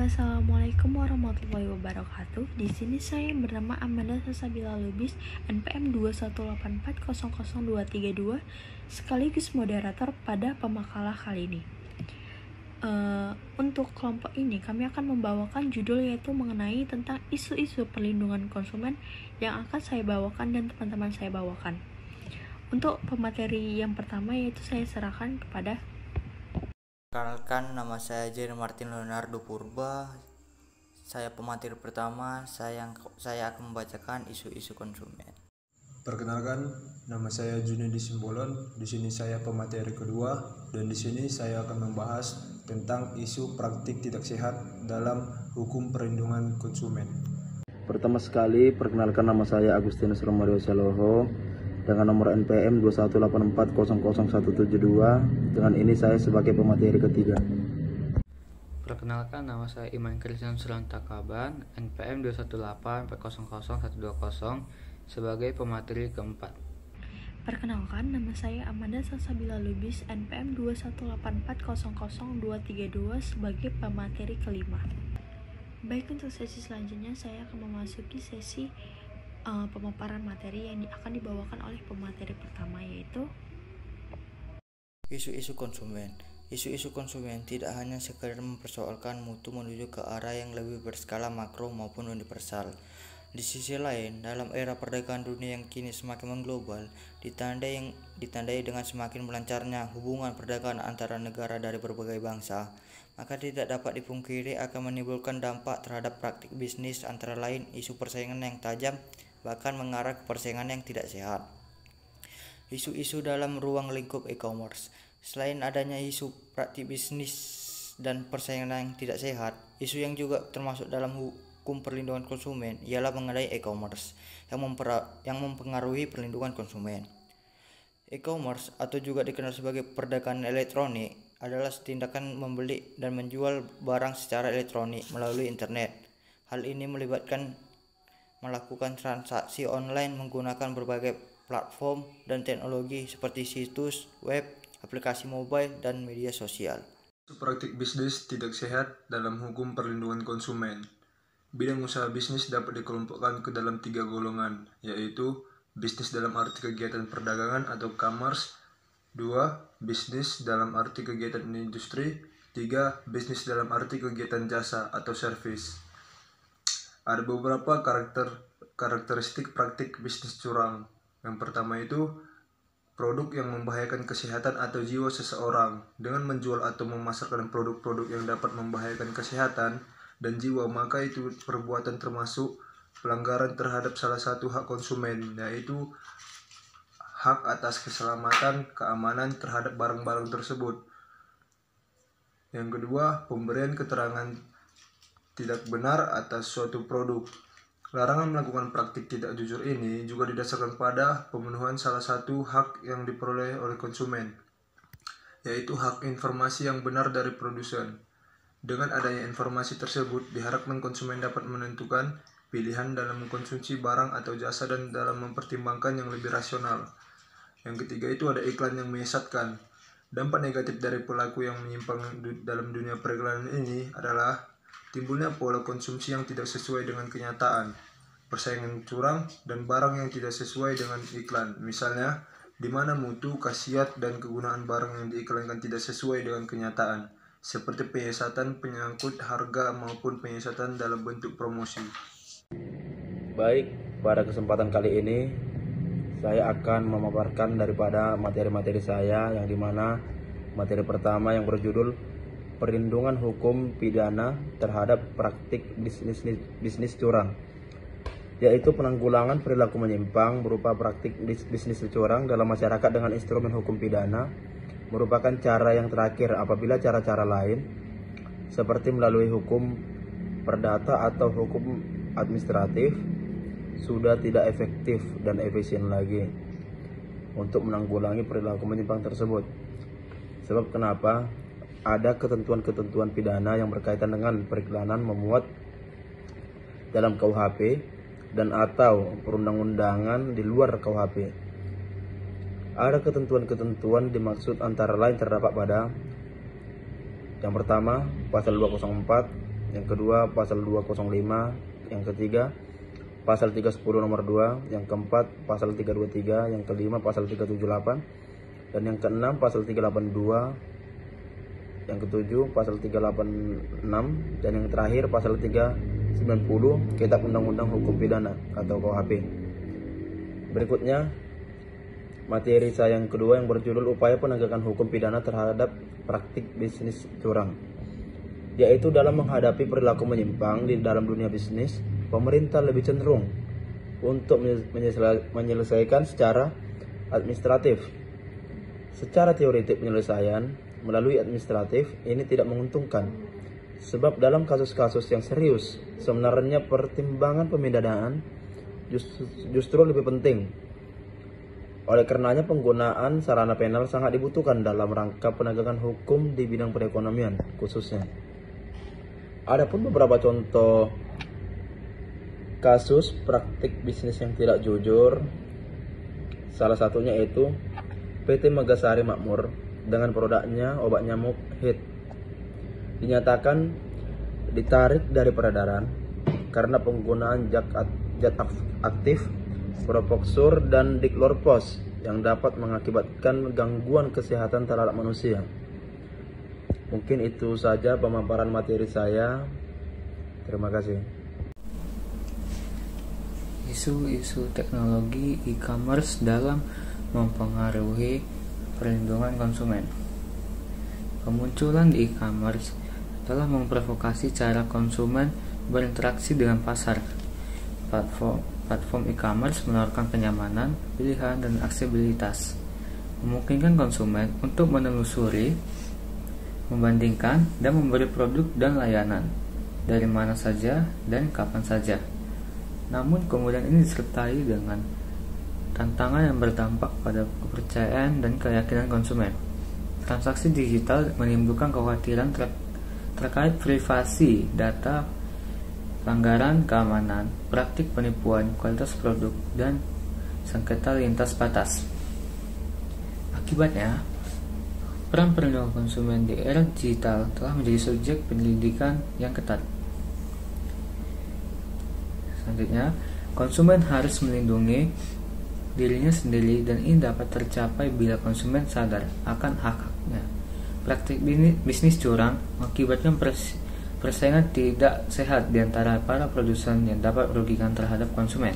Assalamualaikum warahmatullahi wabarakatuh. Di sini saya yang bernama Amanda Salsabila Lubis, NPM 218400232, sekaligus moderator pada pemakalah kali ini. Untuk kelompok ini kami akan membawakan judul yaitu mengenai tentang isu-isu perlindungan konsumen yang akan saya bawakan dan teman-teman saya bawakan. Untuk pemateri yang pertama yaitu saya serahkan kepada. Perkenalkan, nama saya Jerry Martin Leonardo Purba. Saya pemateri pertama. Saya akan membacakan isu-isu konsumen. Perkenalkan, nama saya Junedi Simbolon. Di sini saya pemateri kedua dan di sini saya akan membahas tentang isu praktik tidak sehat dalam hukum perlindungan konsumen. Pertama sekali, perkenalkan nama saya Agustinus Romario Saloho dengan nomor NPM 218400172. Dengan ini saya sebagai pemateri ketiga. Perkenalkan, nama saya Iman Kristian Surantakaban, NPM 218400120 sebagai pemateri keempat. Perkenalkan, nama saya Amanda Salsabila Lubis, NPM 218400232 sebagai pemateri kelima. Baik, untuk sesi selanjutnya saya akan memasuki sesi pemaparan materi yang akan dibawakan oleh pemateri pertama, yaitu Isu-isu konsumen. Isu-isu konsumen tidak hanya sekadar mempersoalkan mutu menuju ke arah yang lebih berskala makro maupun universal. Di sisi lain, dalam era perdagangan dunia yang kini semakin mengglobal, ditandai dengan semakin melancarnya hubungan perdagangan antara negara dari berbagai bangsa, maka tidak dapat dipungkiri akan menimbulkan dampak terhadap praktik bisnis, antara lain isu persaingan yang tajam, bahkan mengarah ke persaingan yang tidak sehat. Isu-isu dalam ruang lingkup e-commerce. Selain adanya isu praktik bisnis dan persaingan yang tidak sehat, isu yang juga termasuk dalam hukum perlindungan konsumen ialah mengenai e-commerce yang mempengaruhi perlindungan konsumen. E-commerce atau juga dikenal sebagai perdagangan elektronik adalah tindakan membeli dan menjual barang secara elektronik melalui internet. Hal ini melibatkan melakukan transaksi online menggunakan berbagai platform dan teknologi seperti situs web, aplikasi mobile, dan media sosial. Praktik bisnis tidak sehat dalam hukum perlindungan konsumen. Bidang usaha bisnis dapat dikelompokkan ke dalam 3 golongan, yaitu bisnis dalam arti kegiatan perdagangan atau commerce, 2. Bisnis dalam arti kegiatan industri, 3. Bisnis dalam arti kegiatan jasa atau service. Ada beberapa karakteristik praktik bisnis curang. Yang pertama itu produk yang membahayakan kesehatan atau jiwa seseorang. Dengan menjual atau memasarkan produk-produk yang dapat membahayakan kesehatan dan jiwa, maka itu perbuatan termasuk pelanggaran terhadap salah satu hak konsumen, yaitu hak atas keselamatan, keamanan terhadap barang-barang tersebut. Yang kedua, pemberian keterangan tidak benar atas suatu produk. Larangan melakukan praktik tidak jujur ini juga didasarkan pada pemenuhan salah satu hak yang diperoleh oleh konsumen, yaitu hak informasi yang benar dari produsen. Dengan adanya informasi tersebut, diharapkan konsumen dapat menentukan pilihan dalam mengkonsumsi barang atau jasa dan dalam mempertimbangkan yang lebih rasional. Yang ketiga itu ada iklan yang menyesatkan. Dampak negatif dari pelaku yang menyimpang dalam dunia periklanan ini adalah timbulnya pola konsumsi yang tidak sesuai dengan kenyataan, persaingan curang, dan barang yang tidak sesuai dengan iklan. Misalnya, di mana mutu, khasiat, dan kegunaan barang yang diiklankan tidak sesuai dengan kenyataan, seperti penyesatan penyangkut harga maupun penyesatan dalam bentuk promosi. Baik, pada kesempatan kali ini saya akan memaparkan daripada materi-materi saya, yang dimana materi pertama yang berjudul Perlindungan Hukum Pidana Terhadap Praktik Bisnis Curang, yaitu penanggulangan perilaku menyimpang berupa praktik bisnis curang dalam masyarakat dengan instrumen hukum pidana, merupakan cara yang terakhir apabila cara-cara lain seperti melalui hukum perdata atau hukum administratif sudah tidak efektif dan efisien lagi untuk menanggulangi perilaku menyimpang tersebut. Sebab kenapa? Ada ketentuan-ketentuan pidana yang berkaitan dengan periklanan memuat dalam KUHP dan atau perundang-undangan di luar KUHP. Ada ketentuan-ketentuan dimaksud antara lain terdapat pada yang pertama pasal 204 yang kedua pasal 205, yang ketiga pasal 310 nomor 2, yang keempat pasal 323, yang kelima pasal 378, dan yang keenam pasal 382, yang ketujuh pasal 386, dan yang terakhir pasal 390 Kitab Undang-Undang Hukum Pidana atau KUHP. Berikutnya materi saya yang kedua yang berjudul upaya penegakan hukum pidana terhadap praktik bisnis curang, yaitu dalam menghadapi perilaku menyimpang di dalam dunia bisnis, pemerintah lebih cenderung untuk menyelesaikan secara administratif. Secara teoretik penyelesaian melalui administratif ini tidak menguntungkan, sebab dalam kasus-kasus yang serius sebenarnya pertimbangan pemindanaan justru lebih penting. Oleh karenanya penggunaan sarana penal sangat dibutuhkan dalam rangka penegakan hukum di bidang perekonomian khususnya. Adapun beberapa contoh kasus praktik bisnis yang tidak jujur, salah satunya yaitu PT Megasari Makmur dengan produknya obat nyamuk HIT dinyatakan ditarik dari peredaran karena penggunaan zat aktif Propoxur dan Diklorpos yang dapat mengakibatkan gangguan kesehatan terhadap manusia. Mungkin itu saja pemaparan materi saya. Terima kasih. Isu-isu teknologi e-commerce dalam mempengaruhi perlindungan konsumen. Kemunculan di e-commerce telah memprovokasi cara konsumen berinteraksi dengan pasar. Platform e-commerce menawarkan kenyamanan, pilihan, dan aksesibilitas, memungkinkan konsumen untuk menelusuri, membandingkan, dan membeli produk dan layanan dari mana saja dan kapan saja. Namun kemudian ini disertai dengan tantangan yang berdampak pada kepercayaan dan keyakinan konsumen. Transaksi digital menimbulkan kekhawatiran terkait privasi data, pelanggaran keamanan, praktik penipuan kualitas produk, dan sengketa lintas batas. Akibatnya, peran perlindungan konsumen di era digital telah menjadi subjek penyelidikan yang ketat. Selanjutnya, konsumen harus melindungi dirinya sendiri dan ini dapat tercapai bila konsumen sadar akan hak-haknya. Praktik bisnis curang mengakibatkan persaingan tidak sehat di antara para produsen yang dapat merugikan terhadap konsumen.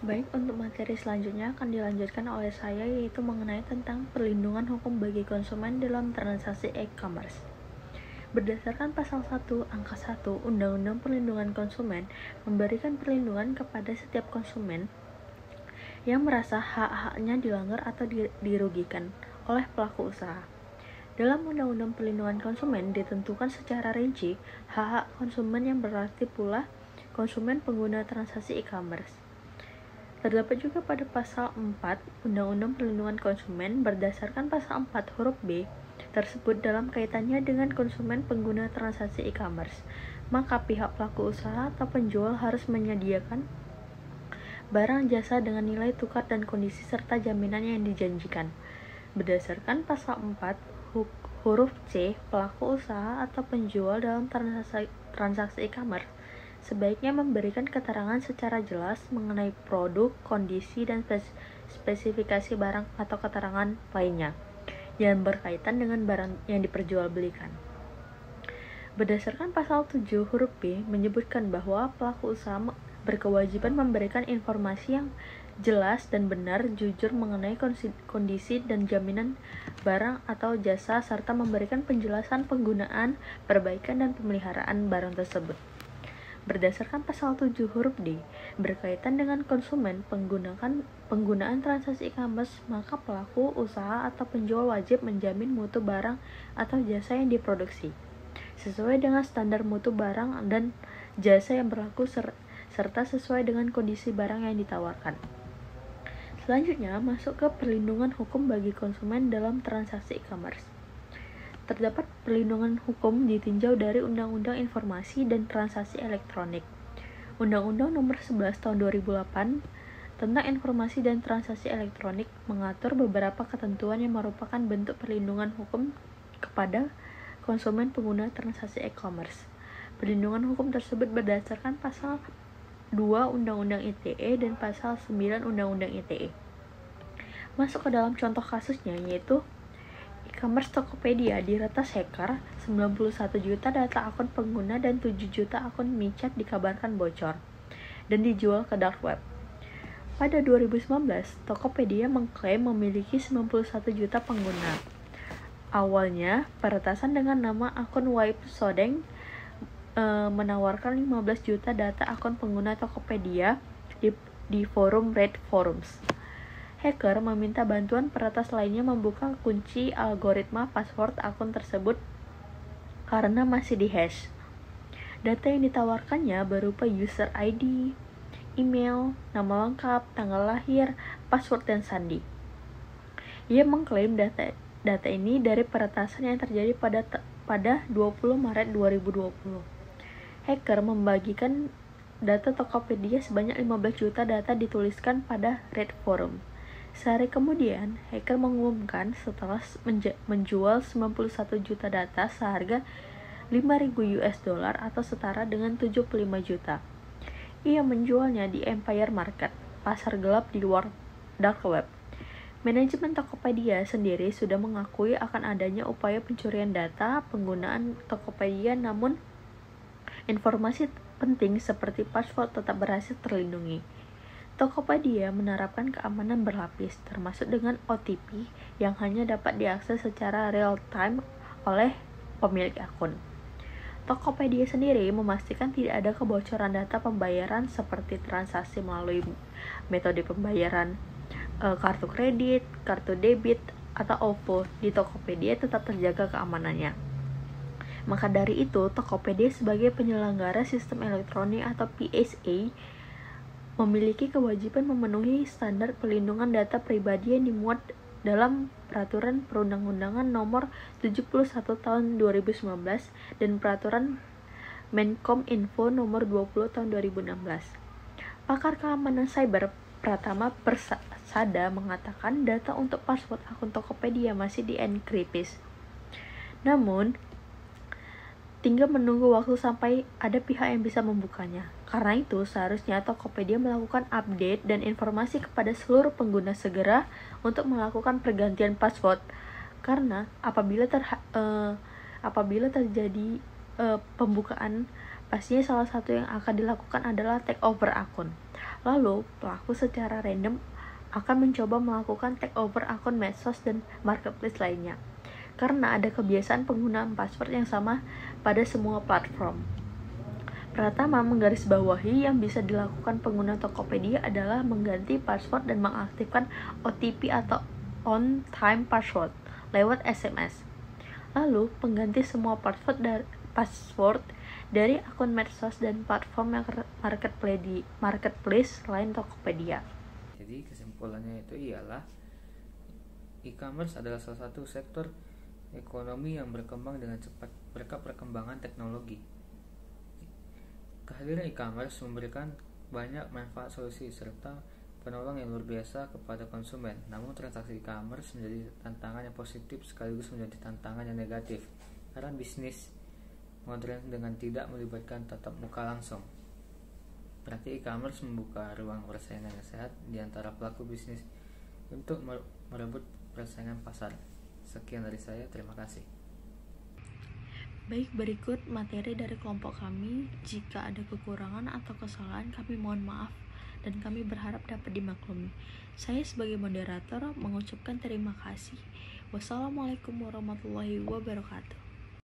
Baik, untuk materi selanjutnya akan dilanjutkan oleh saya, yaitu mengenai tentang perlindungan hukum bagi konsumen dalam transaksi e-commerce. Berdasarkan pasal 1 angka 1 Undang-Undang Perlindungan Konsumen memberikan perlindungan kepada setiap konsumen yang merasa hak-haknya dilanggar atau dirugikan oleh pelaku usaha. Dalam Undang-Undang Perlindungan Konsumen ditentukan secara rinci hak-hak konsumen yang berarti pula konsumen pengguna transaksi e-commerce. Terdapat juga pada pasal 4 Undang-Undang Perlindungan Konsumen berdasarkan pasal 4 huruf B tersebut dalam kaitannya dengan konsumen pengguna transaksi e-commerce, maka pihak pelaku usaha atau penjual harus menyediakan barang jasa dengan nilai tukar dan kondisi serta jaminan yang dijanjikan. Berdasarkan pasal 4 huruf C, pelaku usaha atau penjual dalam transaksi e-commerce sebaiknya memberikan keterangan secara jelas mengenai produk, kondisi, dan spesifikasi barang atau keterangan lainnya yang berkaitan dengan barang yang diperjualbelikan. Berdasarkan pasal 7 huruf B menyebutkan bahwa pelaku usaha berkewajiban memberikan informasi yang jelas dan benar, jujur mengenai kondisi dan jaminan barang atau jasa serta memberikan penjelasan penggunaan, perbaikan, dan pemeliharaan barang tersebut. Berdasarkan pasal 7 huruf D berkaitan dengan konsumen penggunaan transaksi e-commerce, maka pelaku usaha atau penjual wajib menjamin mutu barang atau jasa yang diproduksi sesuai dengan standar mutu barang dan jasa yang berlaku serta sesuai dengan kondisi barang yang ditawarkan. Selanjutnya masuk ke perlindungan hukum bagi konsumen dalam transaksi e-commerce. Terdapat perlindungan hukum ditinjau dari Undang-Undang Informasi dan Transaksi Elektronik. Undang-Undang Nomor 11 Tahun 2008 tentang Informasi dan Transaksi Elektronik mengatur beberapa ketentuan yang merupakan bentuk perlindungan hukum kepada konsumen pengguna transaksi e-commerce. Perlindungan hukum tersebut berdasarkan pasal 2 Undang-Undang ITE dan pasal 9 Undang-Undang ITE. Masuk ke dalam contoh kasusnya, yaitu e-commerce Tokopedia diretas hacker, 91 juta data akun pengguna dan 7 juta akun micet dikabarkan bocor dan dijual ke dark web. Pada 2019, Tokopedia mengklaim memiliki 91 juta pengguna. Awalnya, peretasan dengan nama akun Waib Sodeng menawarkan 15 juta data akun pengguna Tokopedia di forum Reddit Forums. Hacker meminta bantuan peretas lainnya membuka kunci algoritma password akun tersebut karena masih dihash. Data yang ditawarkannya berupa user ID, email, nama lengkap, tanggal lahir, password, dan sandi. Ia mengklaim data ini dari peretasan yang terjadi pada 20 Maret 2020. Hacker membagikan data Tokopedia sebanyak 15 juta data dituliskan pada Reddit Forum. Sehari kemudian, hacker mengumumkan setelah menjual 91 juta data seharga $5.000 atau setara dengan 75 juta. Ia menjualnya di Empire Market, pasar gelap di luar dark web. Manajemen Tokopedia sendiri sudah mengakui akan adanya upaya pencurian data penggunaan Tokopedia, namun informasi penting seperti password tetap berhasil terlindungi. Tokopedia menerapkan keamanan berlapis, termasuk dengan OTP yang hanya dapat diakses secara real-time oleh pemilik akun. Tokopedia sendiri memastikan tidak ada kebocoran data pembayaran seperti transaksi melalui metode pembayaran kartu kredit, kartu debit, atau OVO. Di Tokopedia tetap terjaga keamanannya. Maka dari itu, Tokopedia sebagai penyelenggara sistem elektronik atau PSA memiliki kewajiban memenuhi standar perlindungan data pribadi yang dimuat dalam Peraturan Perundang-undangan Nomor 71 Tahun 2019 dan Peraturan Menkominfo Nomor 20 Tahun 2016. Pakar keamanan cyber Pratama Persada mengatakan data untuk password akun Tokopedia masih dienkripsi. Namun, tinggal menunggu waktu sampai ada pihak yang bisa membukanya. Karena itu, seharusnya Tokopedia melakukan update dan informasi kepada seluruh pengguna segera untuk melakukan pergantian password. Karena apabila terjadi pembukaan, pastinya salah satu yang akan dilakukan adalah takeover akun. Lalu, pelaku secara random akan mencoba melakukan takeover akun medsos dan marketplace lainnya. Karena ada kebiasaan penggunaan password yang sama pada semua platform. Pratama menggarisbawahi yang bisa dilakukan pengguna Tokopedia adalah mengganti password dan mengaktifkan OTP atau on-time password lewat SMS. Lalu, pengganti semua password dari akun medsos dan platform yang marketplace selain Tokopedia. Jadi kesimpulannya itu ialah e-commerce adalah salah satu sektor ekonomi yang berkembang dengan cepat berkat perkembangan teknologi. Kehadiran e-commerce memberikan banyak manfaat solusi serta penolong yang luar biasa kepada konsumen. Namun transaksi e-commerce menjadi tantangan yang positif sekaligus menjadi tantangan yang negatif karena bisnis modern dengan tidak melibatkan tatap muka langsung. Berarti e-commerce membuka ruang persaingan yang sehat di antara pelaku bisnis untuk merebut persaingan pasar. Sekian dari saya, terima kasih. Baik, berikut materi dari kelompok kami. Jika ada kekurangan atau kesalahan, kami mohon maaf dan kami berharap dapat dimaklumi. Saya sebagai moderator mengucapkan terima kasih. Wassalamualaikum warahmatullahi wabarakatuh.